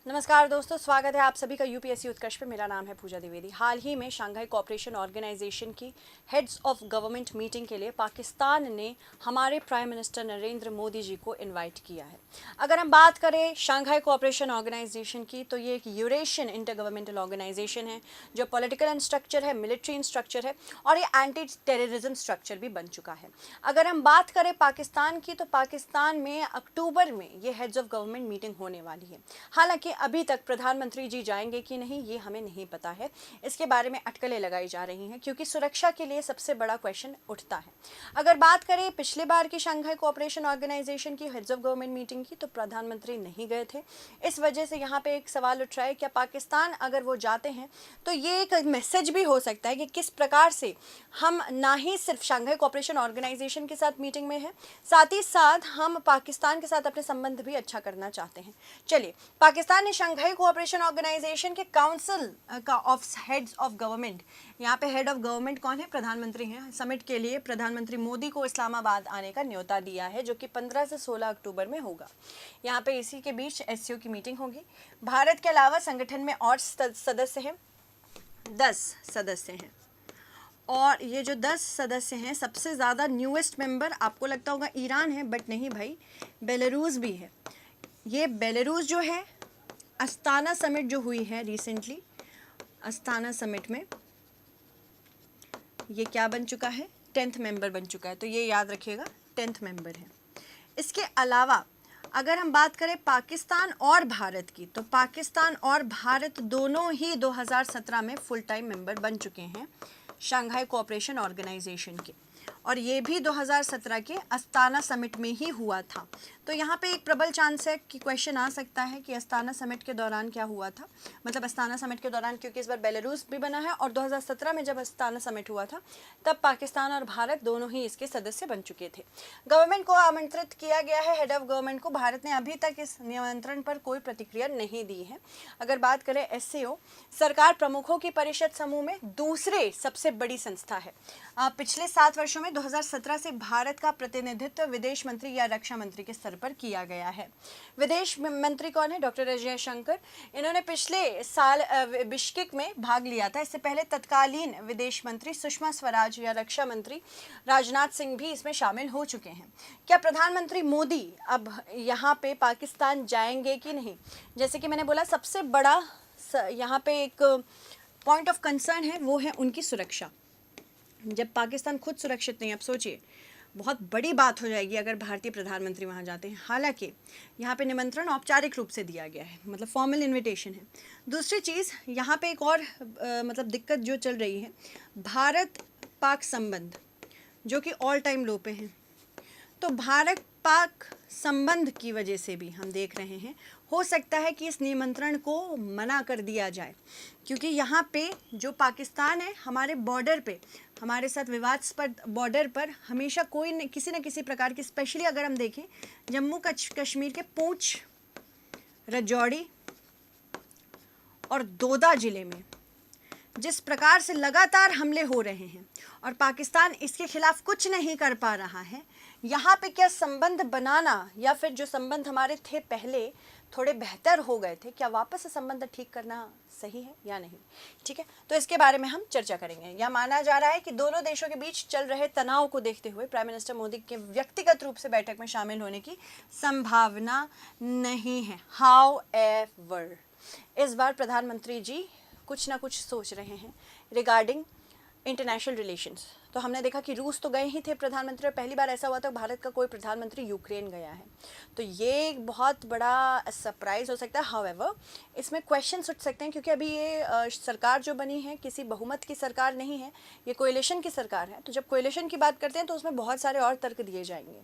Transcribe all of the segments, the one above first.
नमस्कार दोस्तों, स्वागत है आप सभी का यूपीएससी उत्कर्ष पे। मेरा नाम है पूजा द्विवेदी। हाल ही में शंघाई कोऑपरेशन ऑर्गेनाइजेशन की हेड्स ऑफ गवर्नमेंट मीटिंग के लिए पाकिस्तान ने हमारे प्राइम मिनिस्टर नरेंद्र मोदी जी को इनवाइट किया है। अगर हम बात करें शंघाई कोऑपरेशन ऑर्गेनाइजेशन की, तो ये एक यूरेशियन इंटर गवर्नमेंटल ऑर्गेनाइजेशन है जो पॉलिटिकल इन स्ट्रक्चर है, मिलिट्री इन स्ट्रक्चर है और ये एंटी टेररिज्म स्ट्रक्चर भी बन चुका है। अगर हम बात करें पाकिस्तान की, तो पाकिस्तान में अक्टूबर में ये हेड्स ऑफ गवर्नमेंट मीटिंग होने वाली है। हालांकि अभी तक प्रधानमंत्री जी जाएंगे कि नहीं ये हमें नहीं पता है। इसके बारे में अटकलें लगाई जा रही हैं क्योंकि सुरक्षा के लिए सबसे बड़ा क्वेश्चन उठता है। अगर बात करें पिछले बार की शंघाई कोऑपरेशन ऑर्गेनाइजेशन की हेड्स ऑफ गवर्नमेंट मीटिंग की, तो प्रधानमंत्री नहीं गए थे। इस वजह से यहाँ पे एक सवाल उठ रहा है, क्या पाकिस्तान अगर वो जाते हैं तो ये एक मैसेज भी हो सकता है कि किस प्रकार से हम ना ही सिर्फ शंघाई कोऑपरेशन ऑर्गेनाइजेशन के साथ मीटिंग में हैं, साथ ही साथ हम पाकिस्तान के साथ अपने संबंध भी अच्छा करना चाहते हैं। चलिए, पाकिस्तान ने शंघाई कोऑपरेशन ऑर्गेनाइजेशन के काउंसिल का ऑफ हेड्स ऑफ गवर्नमेंट, यहाँ पे हेड ऑफ गवर्नमेंट कौन है? प्रधानमंत्री हैं। समिट के लिए प्रधानमंत्री मोदी को इस्लामाबाद आने का न्योता दिया है जो कि 15 से 16 अक्टूबर में होगा। यहाँ पे इसी के बीच एससीओ की मीटिंग होगी। भारत के अलावा संगठन में और सदस्य हैं, 10 सदस्य हैं और ये जो 10 सदस्य हैं, सबसे ज़्यादा न्यूएस्ट मेंबर आपको लगता होगा ईरान है, बट नहीं भाई, बेलारूस भी है। ये बेलारूस जो है, अस्ताना समिट जो हुई है रिसेंटली, अस्ताना समिट में ये क्या बन चुका है? 10th मेंबर बन चुका है। तो ये याद रखिएगा, 10th मेंबर है। इसके अलावा अगर हम बात करें पाकिस्तान और भारत की, तो पाकिस्तान और भारत दोनों ही 2017 में फुल टाइम मेंबर बन चुके हैं शंघाई कोऑपरेशन ऑर्गेनाइजेशन के, और ये भी 2017 के अस्ताना समिट में ही हुआ था। तो यहाँ पे एक प्रबल चांस है कि क्वेश्चन आ सकता है कि अस्ताना समिट के दौरान क्या हुआ था, मतलब अस्ताना समिट के दौरान, क्योंकि इस बार बेलारूस भी बना है और 2017 में जब अस्ताना समिट हुआ था तब पाकिस्तान और भारत दोनों ही इसके सदस्य बन चुके थे। गवर्नमेंट को आमंत्रित किया गया है, हेड ऑफ गवर्नमेंट को। भारत ने अभी तक इस निमंत्रण पर कोई प्रतिक्रिया नहीं दी है। अगर बात करें एससीओ, सरकार प्रमुखों की परिषद समूह में दूसरे सबसे बड़ी संस्था है। पिछले 7 वर्षों में 2017 से भारत का प्रतिनिधित्व विदेश मंत्री या रक्षा मंत्री के स्तर पर किया गया है। विदेश मंत्री कौन है? Doctor S Jaishankar. इन्होंने पिछले साल बिश्केक में भाग लिया था। इससे पहले तत्कालीन विदेश मंत्री सुषमा स्वराज या रक्षा मंत्री राजनाथ सिंह भी इसमें शामिल हो चुके हैं। क्या प्रधानमंत्री मोदी अब यहाँ पे पाकिस्तान जाएंगे कि नहीं? जैसे कि मैंने बोला, सबसे बड़ा यहाँ पे एक पॉइंट ऑफ कंसर्न है, वो है उनकी सुरक्षा। जब पाकिस्तान खुद सुरक्षित नहीं, अब सोचिए बहुत बड़ी बात हो जाएगी अगर भारतीय प्रधानमंत्री वहाँ जाते हैं। हालांकि यहाँ पे निमंत्रण औपचारिक रूप से दिया गया है, मतलब फॉर्मल इनविटेशन है। दूसरी चीज़, यहाँ पे एक और मतलब दिक्कत जो चल रही है, भारत पाक संबंध जो कि ऑल टाइम लो पे हैं। तो भारत पाक संबंध की वजह से भी हम देख रहे हैं, हो सकता है कि इस निमंत्रण को मना कर दिया जाए, क्योंकि यहाँ पे जो पाकिस्तान है, हमारे बॉर्डर पे, हमारे साथ विवादास्पद बॉर्डर पर हमेशा कोई न किसी न किसी प्रकार की, स्पेशली अगर हम देखें जम्मू कश्मीर के पूंछ, राजौरी और दोदा ज़िले में जिस प्रकार से लगातार हमले हो रहे हैं और पाकिस्तान इसके खिलाफ कुछ नहीं कर पा रहा है, यहाँ पे क्या संबंध बनाना, या फिर जो संबंध हमारे थे पहले थोड़े बेहतर हो गए थे, क्या वापस से संबंध ठीक करना सही है या नहीं? ठीक है, तो इसके बारे में हम चर्चा करेंगे। यह माना जा रहा है कि दोनों देशों के बीच चल रहे तनाव को देखते हुए प्राइम मिनिस्टर मोदी के व्यक्तिगत रूप से बैठक में शामिल होने की संभावना नहीं है। हाउएवर, इस बार प्रधानमंत्री जी कुछ ना कुछ सोच रहे हैं रिगार्डिंग इंटरनेशनल रिलेशंस। तो हमने देखा कि रूस तो गए ही थे प्रधानमंत्री, और पहली बार ऐसा हुआ था भारत का कोई प्रधानमंत्री यूक्रेन गया है। तो ये एक बहुत बड़ा सरप्राइज हो सकता है। हाउएवर, इसमें क्वेश्चंस उठ सकते हैं क्योंकि अभी ये सरकार जो बनी है किसी बहुमत की सरकार नहीं है, ये कोएलिशन की सरकार है। तो जब कोएलिशन की बात करते हैं तो उसमें बहुत सारे और तर्क दिए जाएंगे।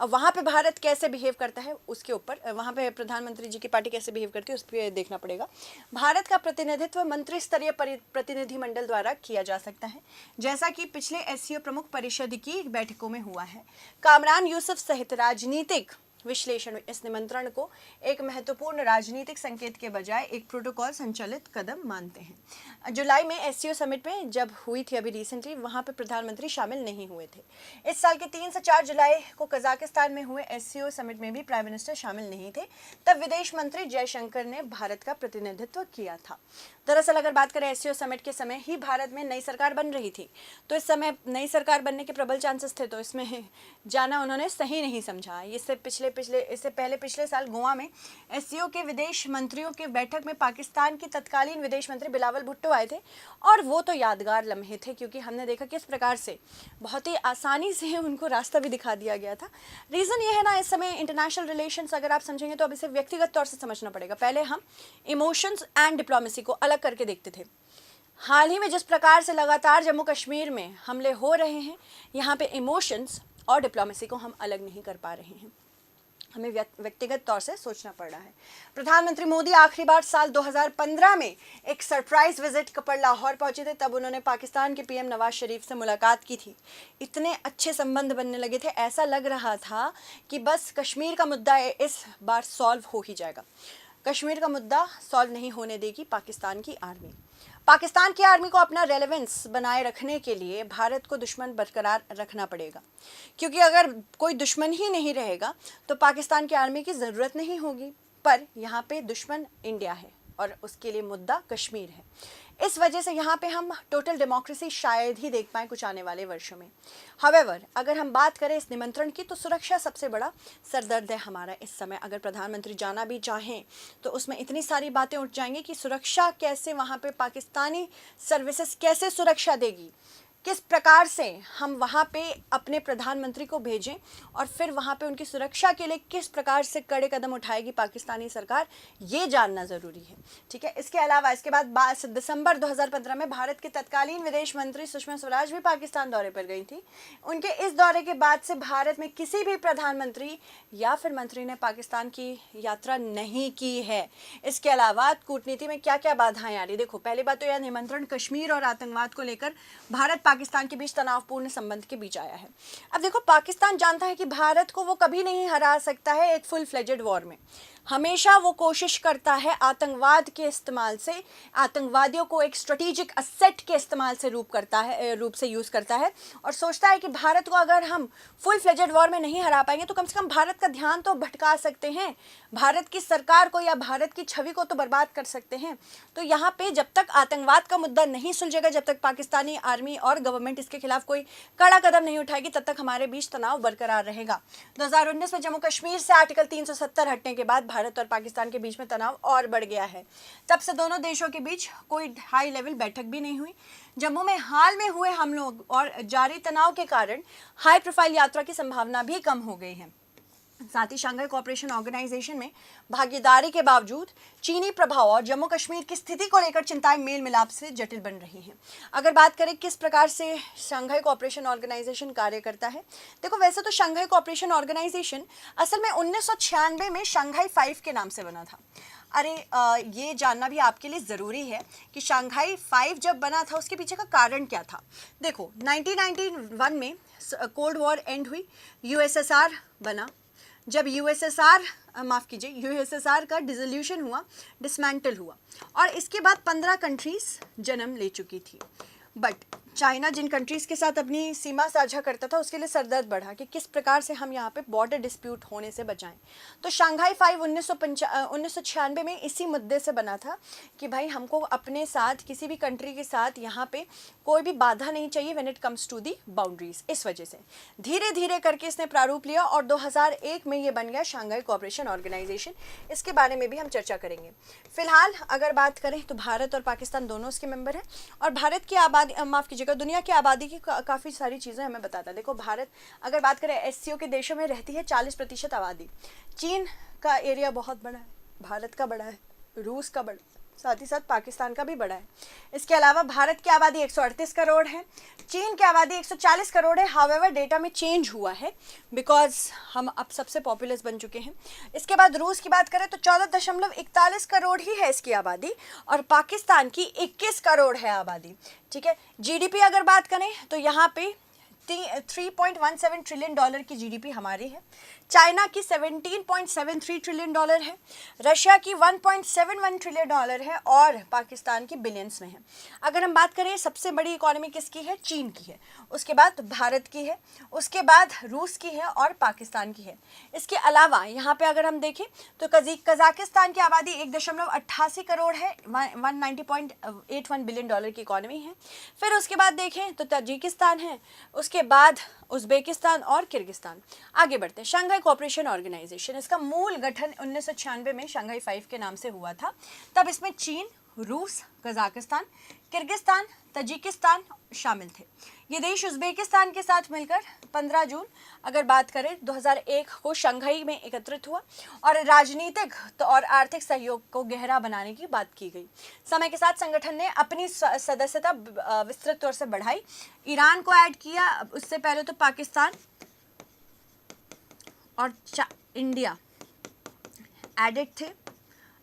अब वहाँ पर भारत कैसे बिहेव करता है उसके ऊपर, वहाँ पर प्रधानमंत्री जी की पार्टी कैसे बिहेव करती है उस पर देखना पड़ेगा। भारत का प्रतिनिधित्व मंत्री स्तरीय प्रतिनिधिमंडल द्वारा किया जा सकता है, जैसा कि पिछले एससीओ प्रमुख परिषद की बैठकों में हुआ है। कामरान यूसुफ सहित राजनीतिक विश्लेषण इस निमंत्रण को एक महत्वपूर्ण राजनीतिक संकेत के बजाय एक प्रोटोकॉल संचालित कदम मानते हैं। जुलाई में एससीओ समिट में जब हुई थी अभी रिसेंटली, वहां पे प्रधानमंत्री शामिल नहीं हुए थे। इस साल के 3 से 4 जुलाई को कजाकिस्तान में हुए एससीओ समिट में भी प्राइम मिनिस्टर शामिल नहीं थे। तब विदेश मंत्री जयशंकर ने भारत का प्रतिनिधित्व किया था। दरअसल अगर बात करें एससीओ समिट के समय ही भारत में नई सरकार बन रही थी, तो इस समय नई सरकार बनने के प्रबल चांसेस थे, तो इसमें जाना उन्होंने सही नहीं समझा। इससे पहले पिछले साल गोवा में एससीओ के विदेश मंत्रियों की बैठक में पाकिस्तान के तत्कालीन विदेश मंत्री बिलावल भुट्टो आए थे, और वो तो यादगार लम्हे थे, क्योंकि हमने देखा किस प्रकार से बहुत ही आसानी से उनको रास्ता भी दिखा दिया गया था। रीज़न ये है ना, इस समय इंटरनेशनल रिलेशंस अगर आप समझेंगे तो अब इसे व्यक्तिगत तौर से समझना पड़ेगा। पहले हम इमोशंस एंड डिप्लोमेसी को अलग करके देखते थे। हाल ही में जिस प्रकार से लगातार जम्मू कश्मीर में हमले हो रहे हैं, यहाँ पे इमोशंस और डिप्लोमेसी को हम अलग नहीं कर पा रहे हैं, हमें व्यक्तिगत तौर से सोचना पड़ रहा है। प्रधानमंत्री मोदी आखिरी बार साल 2015 में एक सरप्राइज विजिट पर लाहौर पहुंचे थे। तब उन्होंने पाकिस्तान के पीएम नवाज शरीफ से मुलाकात की थी। इतने अच्छे संबंध बनने लगे थे, ऐसा लग रहा था कि बस कश्मीर का मुद्दा इस बार सॉल्व हो ही जाएगा। कश्मीर का मुद्दा सॉल्व नहीं होने देगी पाकिस्तान की आर्मी। पाकिस्तान की आर्मी को अपना रेलेवेंस बनाए रखने के लिए भारत को दुश्मन बरकरार रखना पड़ेगा, क्योंकि अगर कोई दुश्मन ही नहीं रहेगा तो पाकिस्तान की आर्मी की ज़रूरत नहीं होगी। पर यहाँ पे दुश्मन इंडिया है और उसके लिए मुद्दा कश्मीर है। इस वजह से यहाँ पे हम टोटल डेमोक्रेसी शायद ही देख पाएँ कुछ आने वाले वर्षों में। हावेवर अगर हम बात करें इस निमंत्रण की, तो सुरक्षा सबसे बड़ा सरदर्द है हमारा इस समय। अगर प्रधानमंत्री जाना भी चाहें तो उसमें इतनी सारी बातें उठ जाएंगी कि सुरक्षा कैसे, वहाँ पे पाकिस्तानी सर्विसेज कैसे सुरक्षा देगी, किस प्रकार से हम वहाँ पे अपने प्रधानमंत्री को भेजें, और फिर वहाँ पे उनकी सुरक्षा के लिए किस प्रकार से कड़े कदम उठाएगी पाकिस्तानी सरकार, ये जानना ज़रूरी है। ठीक है। इसके अलावा इसके बाद दिसंबर 2015 में भारत के तत्कालीन विदेश मंत्री सुषमा स्वराज भी पाकिस्तान दौरे पर गई थी। उनके इस दौरे के बाद से भारत में किसी भी प्रधानमंत्री या फिर मंत्री ने पाकिस्तान की यात्रा नहीं की है। इसके अलावा कूटनीति में क्या क्या बाधाएं आ रही, देखो पहली बात तो यह निमंत्रण कश्मीर और आतंकवाद को लेकर भारत पाकिस्तान के बीच तनावपूर्ण संबंध के बीच आया है। अब देखो, पाकिस्तान जानता है कि भारत को वो कभी नहीं हरा सकता है एक फुल फ्लेजेड वॉर में। हमेशा वो कोशिश करता है आतंकवाद के इस्तेमाल से, आतंकवादियों को एक स्ट्रेटेजिक असेट के इस्तेमाल से रूप से यूज़ करता है, और सोचता है कि भारत को अगर हम फुल फ्लेजेड वॉर में नहीं हरा पाएंगे तो कम से कम भारत का ध्यान तो भटका सकते हैं, भारत की सरकार को या भारत की छवि को तो बर्बाद कर सकते हैं। तो यहाँ पे जब तक आतंकवाद का मुद्दा नहीं सुलझेगा, जब तक पाकिस्तानी आर्मी और गवर्नमेंट इसके खिलाफ कोई कड़ा कदम नहीं उठाएगी, तब तक हमारे बीच तनाव बरकरार रहेगा। 2019 में जम्मू कश्मीर से आर्टिकल 370 हटने के बाद भारत और पाकिस्तान के बीच में तनाव और बढ़ गया है। तब से दोनों देशों के बीच कोई हाई लेवल बैठक भी नहीं हुई। जम्मू में हाल में हुए हमलों और जारी तनाव के कारण हाई प्रोफाइल यात्रा की संभावना भी कम हो गई है। साथ ही शंघाई कोऑपरेशन ऑर्गेनाइजेशन में भागीदारी के बावजूद चीनी प्रभाव और जम्मू कश्मीर की स्थिति को लेकर चिंताएं मेल मिलाप से जटिल बन रही हैं। अगर बात करें किस प्रकार से शंघाई कोऑपरेशन ऑर्गेनाइजेशन कार्य करता है, देखो वैसे तो शंघाई कोऑपरेशन ऑर्गेनाइजेशन असल में 1996 में शंघाई 5 के नाम से बना था। अरे ये जानना भी आपके लिए ज़रूरी है कि शंघाई 5 जब बना था उसके पीछे का कारण क्या था। देखो 1991 में कोल्ड वॉर एंड हुई, यूएसएसआर बना। जब यूएसएसआर का डिसोल्यूशन हुआ, डिसमेंटल हुआ, और इसके बाद 15 कंट्रीज़ जन्म ले चुकी थी। बट चाइना जिन कंट्रीज़ के साथ अपनी सीमा साझा करता था उसके लिए सरदर्द बढ़ा कि किस प्रकार से हम यहाँ पे बॉर्डर डिस्प्यूट होने से बचाएं। तो शंघाई 5 1996 में इसी मुद्दे से बना था कि भाई हमको अपने साथ किसी भी कंट्री के साथ यहाँ पे कोई भी बाधा नहीं चाहिए when it comes to the boundaries. इस वजह से धीरे धीरे करके इसने प्रारूप लिया और 2001 में ये बन गया शंघाई कोऑपरेशन ऑर्गेनाइजेशन। इसके बारे में भी हम चर्चा करेंगे। फिलहाल अगर बात करें तो भारत और पाकिस्तान दोनों इसके मेंबर हैं, और भारत की आबादी, माफ़ कीजिएगा, दुनिया की आबादी की काफ़ी सारी चीज़ें हमें बताता है। देखो भारत अगर बात करें एससीओ के देशों में रहती है 40% आबादी। चीन का एरिया बहुत बड़ा है, भारत का बड़ा है, रूस का बड़ा, साथ ही साथ पाकिस्तान का भी बड़ा है। इसके अलावा भारत की आबादी 138 करोड़ है, चीन की आबादी 140 करोड़ है। हावेवर डेटा में चेंज हुआ है बिकॉज हम अब सबसे पॉपुलस बन चुके हैं। इसके बाद रूस की बात करें तो 14.41 करोड़ ही है इसकी आबादी, और पाकिस्तान की 21 करोड़ है आबादी। ठीक है। जीडीपी अगर बात करें तो यहाँ पे $3.17 ट्रिलियन की जीडीपी हमारी है। चाइना की $17.73 ट्रिलियन है, रशिया की $1.71 ट्रिलियन है और पाकिस्तान की बिलियंस में है। अगर हम बात करें सबसे बड़ी इकोनॉमी किसकी है, चीन की है, उसके बाद भारत की है, उसके बाद रूस की है और पाकिस्तान की है। इसके अलावा यहाँ पे अगर हम देखें तो कजाकिस्तान की आबादी 1.88 करोड़ है, $190.81 बिलियन की इकोनॉमी है। फिर उसके बाद देखें तो ताजिकिस्तान है, उसके बाद उज्बेकिस्तान और किर्गिस्तान। आगे बढ़ते हैं, शंघाई कोऑपरेशन ऑर्गेनाइजेशन, इसका मूल गठन 1996 में शंघाई 5 के नाम से हुआ था। तब इसमें चीन, रूस, कजाकिस्तान, किर्गिस्तान, ताजिकिस्तान शामिल थे। ये देश उज्बेकिस्तान के साथ मिलकर 15 जून अगर बात करें 2001 को शंघाई में एकत्रित हुआ और राजनीतिक और आर्थिक सहयोग को गहरा बनाने की बात की गई। समय के साथ संगठन ने अपनी सदस्यता विस्तृत तौर से बढ़ाई, ईरान को ऐड किया, उससे पहले तो पाकिस्तान और इंडिया एडेड थे,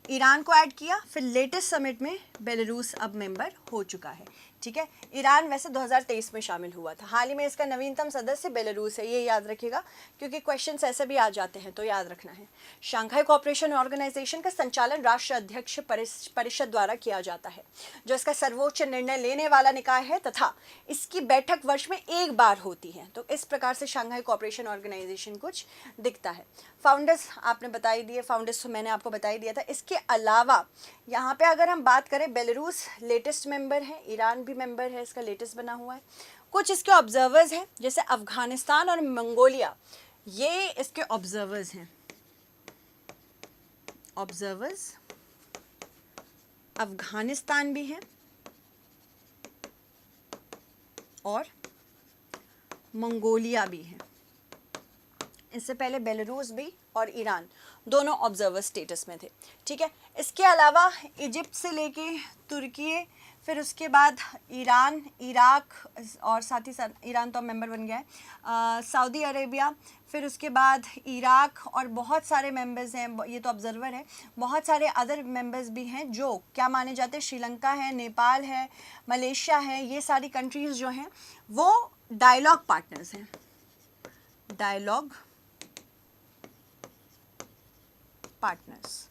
ईरान को ऐड किया, फिर लेटेस्ट समिट में बेलारूस अब मेंबर हो चुका है। ठीक है, ईरान वैसे 2023 में शामिल हुआ था, हाल ही में इसका नवीनतम सदस्य बेलारूस है, ये याद रखिएगा क्योंकि क्वेश्चंस ऐसे भी आ जाते हैं तो याद रखना है। शंघाई कोऑपरेशन ऑर्गेनाइजेशन का संचालन राष्ट्र अध्यक्ष परिषद द्वारा किया जाता है, जो इसका सर्वोच्च निर्णय लेने वाला निकाय है तथा इसकी बैठक वर्ष में एक बार होती है। तो इस प्रकार से शंघाई कोऑपरेशन ऑर्गेनाइजेशन कुछ दिखता है। फाउंडर्स आपने बताई दिए, फाउंडर्स तो मैंने आपको बता ही दिया था। इसके अलावा यहाँ पे अगर हम बात करें, बेलारूस लेटेस्ट मेंबर है, ईरान भी मेंबर है, इसका लेटेस्ट बना हुआ है। कुछ इसके ऑब्जर्वर्स हैं, जैसे अफगानिस्तान और मंगोलिया, ये इसके ऑब्जर्वर्स हैं। ऑब्जर्वर्स अफगानिस्तान भी है और मंगोलिया भी है। इससे पहले बेलारूस भी और ईरान दोनों ऑब्जर्वर स्टेटस में थे। ठीक है, इसके अलावा इजिप्ट से लेके तुर्की, फिर उसके बाद ईरान, इराक और साथ ही साथ ईरान तो मेंबर बन गया है, सऊदी अरेबिया, फिर उसके बाद इराक और बहुत सारे मेंबर्स हैं, ये तो ऑब्जर्वर है। बहुत सारे अदर मेंबर्स भी हैं जो क्या माने जाते हैं, श्रीलंका है, नेपाल है, मलेशिया है, ये सारी कंट्रीज़ जो हैं वो डायलॉग पार्टनर्स हैं, डायलॉग पार्टनर्स।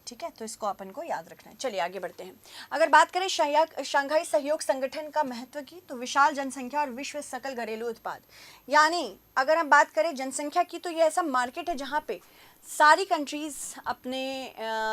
ठीक है, तो इसको अपन को याद रखना है। चलिए आगे बढ़ते हैं। अगर बात करें शंघाई सहयोग संगठन का महत्व की, तो विशाल जनसंख्या और विश्व सकल घरेलू उत्पाद, यानी अगर हम बात करें जनसंख्या की तो ये ऐसा मार्केट है जहाँ पे सारी कंट्रीज़ अपने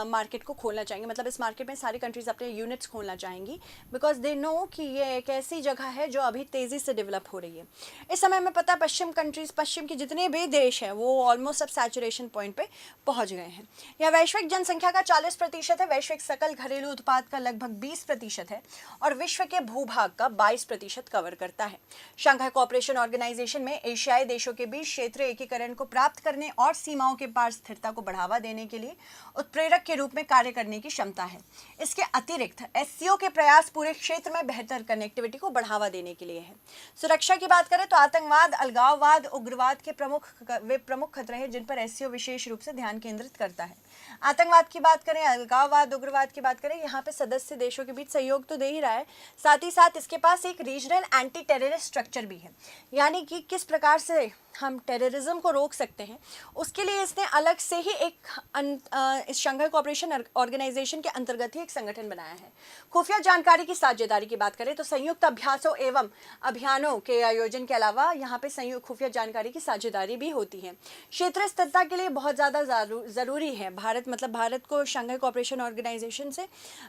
मार्केट को खोलना चाहेंगे, मतलब इस मार्केट में सारी कंट्रीज़ अपने यूनिट्स खोलना चाहेंगी, बिकॉज दे नो कि ये एक ऐसी जगह है जो अभी तेज़ी से डेवलप हो रही है। इस समय में पता है पश्चिम के जितने भी देश हैं वो ऑलमोस्ट अब सैचुरेशन पॉइंट पे पहुंच गए हैं। यह वैश्विक जनसंख्या का 40% है, वैश्विक सकल घरेलू उत्पाद का लगभग 20% है और विश्व के भूभाग का 22% कवर करता है। शंघाई कोऑपरेशन ऑर्गेनाइजेशन में एशियाई देशों के बीच क्षेत्रीय एकीकरण को प्राप्त करने और सीमाओं के पार स्थिरता को बढ़ावा देने के लिए उत्प्रेरक के रूप में कार्य करने की क्षमता है। इसके अतिरिक्त एससीओ के प्रयास पूरे क्षेत्र में बेहतर कनेक्टिविटी को बढ़ावा देने के लिए है। सुरक्षा की बात करें तो आतंकवाद, अलगाववाद, उग्रवाद के प्रमुख खतरे हैं जिन पर एससीओ विशेष रूप से ध्यान केंद्रित करता है। आतंकवाद की बात करें, अलगाववाद, उग्रवाद की बात करें, यहाँ पे सदस्य देशों के बीच सहयोग तो दे ही रहा है, साथ ही साथ इसके पास एक रीजनल एंटी टेररिस्ट स्ट्रक्चर भी है, यानी कि किस प्रकार से हम टेररिज्म को रोक सकते हैं उसके लिए इसने अलग से ही इस शंघाई कोऑपरेशन ऑर्गेनाइजेशन के अंतर्गत ही एक संगठन बनाया है। खुफिया जानकारी की साझेदारी की बात करें तो संयुक्त अभ्यासों एवं अभियानों के आयोजन के अलावा यहाँ पे संयुक्त खुफिया जानकारी की साझेदारी भी होती है। क्षेत्रीय स्थिरता के लिए बहुत ज़्यादा ज़रूरी है। भारत को शंघाई कोऑपरेशन ऑर्गेनाइजेशन से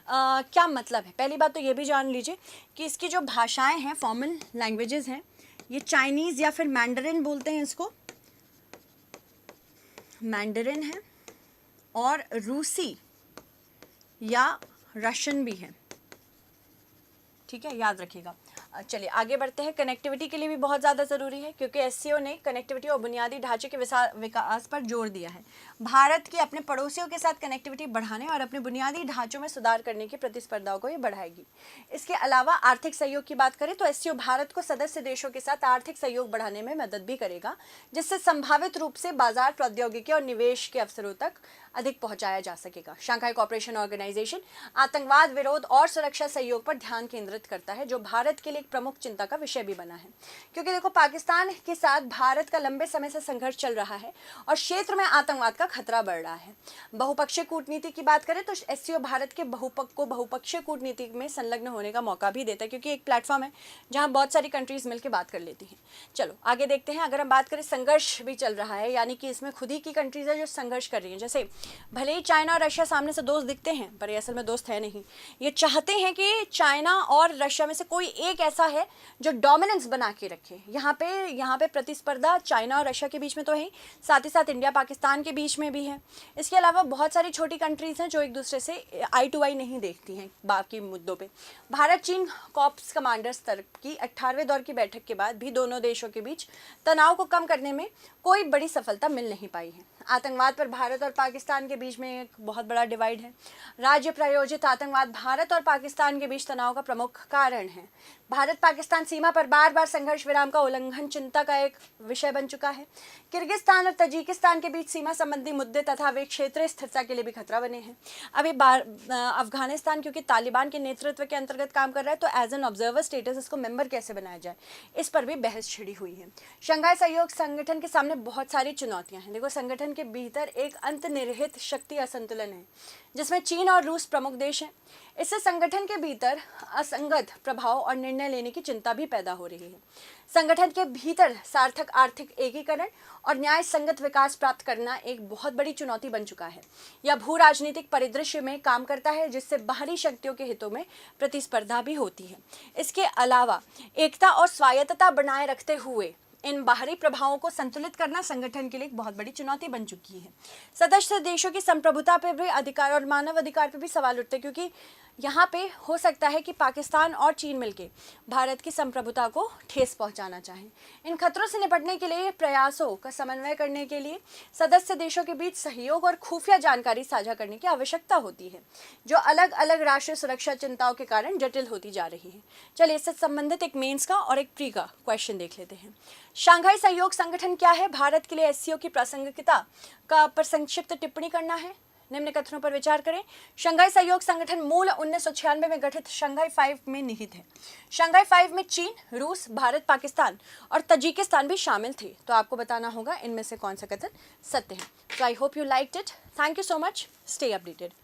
क्या मतलब है, पहली बात तो ये भी जान लीजिए कि इसकी जो भाषाएँ हैं, फॉर्मल लैंग्वेजेस हैं, ये चाइनीज़ या फिर मैंडरिन बोलते हैं इसको, मैंडरिन है, और रूसी या रशियन भी है। ठीक है, याद रखिएगा। चलिए आगे बढ़ते हैं। कनेक्टिविटी के लिए भी बहुत ज़्यादा ज़रूरी है क्योंकि एससीओ ने कनेक्टिविटी और बुनियादी ढांचे के विकास पर जोर दिया है। भारत की अपने पड़ोसियों के साथ कनेक्टिविटी बढ़ाने और अपने बुनियादी ढांचों में सुधार करने की प्रतिस्पर्धाओं को ये बढ़ाएगी। इसके अलावा आर्थिक सहयोग की बात करें तो एससीओ भारत को सदस्य देशों के साथ आर्थिक सहयोग बढ़ाने में मदद भी करेगा, जिससे संभावित रूप से बाजार, प्रौद्योगिकी और निवेश के अवसरों तक अधिक पहुंचाया जा सकेगा। शंघाई कोऑपरेशन ऑर्गेनाइजेशन आतंकवाद विरोध और सुरक्षा सहयोग पर ध्यान केंद्रित करता है, जो भारत के लिए एक प्रमुख चिंता का विषय भी बना है, क्योंकि देखो पाकिस्तान के साथ भारत का लंबे समय से संघर्ष चल रहा है और क्षेत्र में आतंकवाद का खतरा बढ़ रहा है। बहुपक्षीय कूटनीति की बात करें तो एससीओ भारत के बहुपक्षीय कूटनीति में संलग्न होने का मौका भी देता है, क्योंकि एक प्लेटफॉर्म है जहां बहुत सारी कंट्रीज मिलकर बात कर लेती हैं। चलो आगे देखते हैं। अगर हम बात करें, संघर्ष भी चल रहा है, यानी कि इसमें खुद ही की कंट्रीज है जो संघर्ष कर रही हैं। जैसे भले ही चाइना और रशिया सामने से दोस्त दिखते हैं, पर ये असल में दोस्त है नहीं। ये चाहते हैं कि चाइना और रशिया में से कोई एक ऐसा है जो डोमिनेंस बना के रखे। यहाँ पे प्रतिस्पर्धा चाइना और रशिया के बीच में तो है, साथ ही साथ इंडिया पाकिस्तान के बीच में भी है। इसके अलावा बहुत सारी छोटी कंट्रीज हैं जो एक दूसरे से आई टू आई नहीं देखती हैं बाकी मुद्दों पे। भारत चीन कॉर्प्स कमांडर स्तर की 18वें दौर की बैठक के बाद भी दोनों देशों के बीच तनाव को कम करने में कोई बड़ी सफलता मिल नहीं पाई है। आतंकवाद पर भारत और पाकिस्तान के बीच में एक बहुत बड़ा डिवाइड है। राज्य प्रायोजित आतंकवाद भारत और पाकिस्तान के बीच तनाव का प्रमुख कारण है। भारत पाकिस्तान सीमा पर बार बार संघर्ष विराम का उल्लंघन चिंता का एक विषय बन चुका है। किर्गिस्तान और तजिकिस्तान के बीच सीमा संबंधी मुद्दे तथा वे क्षेत्रीय स्थिरता के लिए भी खतरा बने हैं। अभी अफगानिस्तान क्योंकि तालिबान के नेतृत्व के अंतर्गत काम कर रहा है, तो एज एन ऑब्जर्वर स्टेटस इसको मेंबर कैसे बनाया जाए, इस पर भी बहस छिड़ी हुई है। शंघाई सहयोग संगठन के सामने बहुत सारी चुनौतियां हैं। देखो, संगठन के भीतर एक अंतर्निहित शक्ति असंतुलन है, जिसमें चीन और रूस प्रमुख देश हैं। इससे संगठन के भीतर असंगत प्रभाव और निर्णय लेने की चिंता भी पैदा हो रही है। संगठन के भीतर सार्थक आर्थिक एकीकरण और न्याय संगत विकास प्राप्त करना एक बहुत बड़ी चुनौती बन चुका है। यह भू राजनीतिक परिदृश्य में काम करता है, जिससे बाहरी शक्तियों के हितों में प्रतिस्पर्धा भी होती है। इसके अलावा एकता और स्वायत्तता बनाए रखते हुए इन बाहरी प्रभावों को संतुलित करना संगठन के लिए एक बहुत बड़ी चुनौती बन चुकी है। सदस्य देशों की संप्रभुता पर भी अधिकार और मानव अधिकार पर भी सवाल उठते हैं, क्योंकि यहाँ पे हो सकता है कि पाकिस्तान और चीन मिलके भारत की संप्रभुता को ठेस पहुँचाना चाहें। इन खतरों से निपटने के लिए प्रयासों का समन्वय करने के लिए सदस्य देशों के बीच सहयोग और खुफिया जानकारी साझा करने की आवश्यकता होती है, जो अलग अलग राष्ट्रीय सुरक्षा चिंताओं के कारण जटिल होती जा रही है। चलिए इससे संबंधित एक मेंस का और एक प्री का क्वेश्चन देख लेते हैं। शंघाई सहयोग संगठन क्या है? भारत के लिए एससीओ की प्रासंगिकता का पर संक्षिप्त टिप्पणी करना है। निम्न कथनों पर विचार करें। शंघाई सहयोग संगठन मूल 1996 में गठित शंघाई 5 में निहित है। शंघाई 5 में चीन, रूस, भारत, पाकिस्तान और तजिकिस्तान भी शामिल थे। तो आपको बताना होगा इनमें से कौन सा कथन सत्य है। So I hope you liked it. Thank you so much. Stay updated.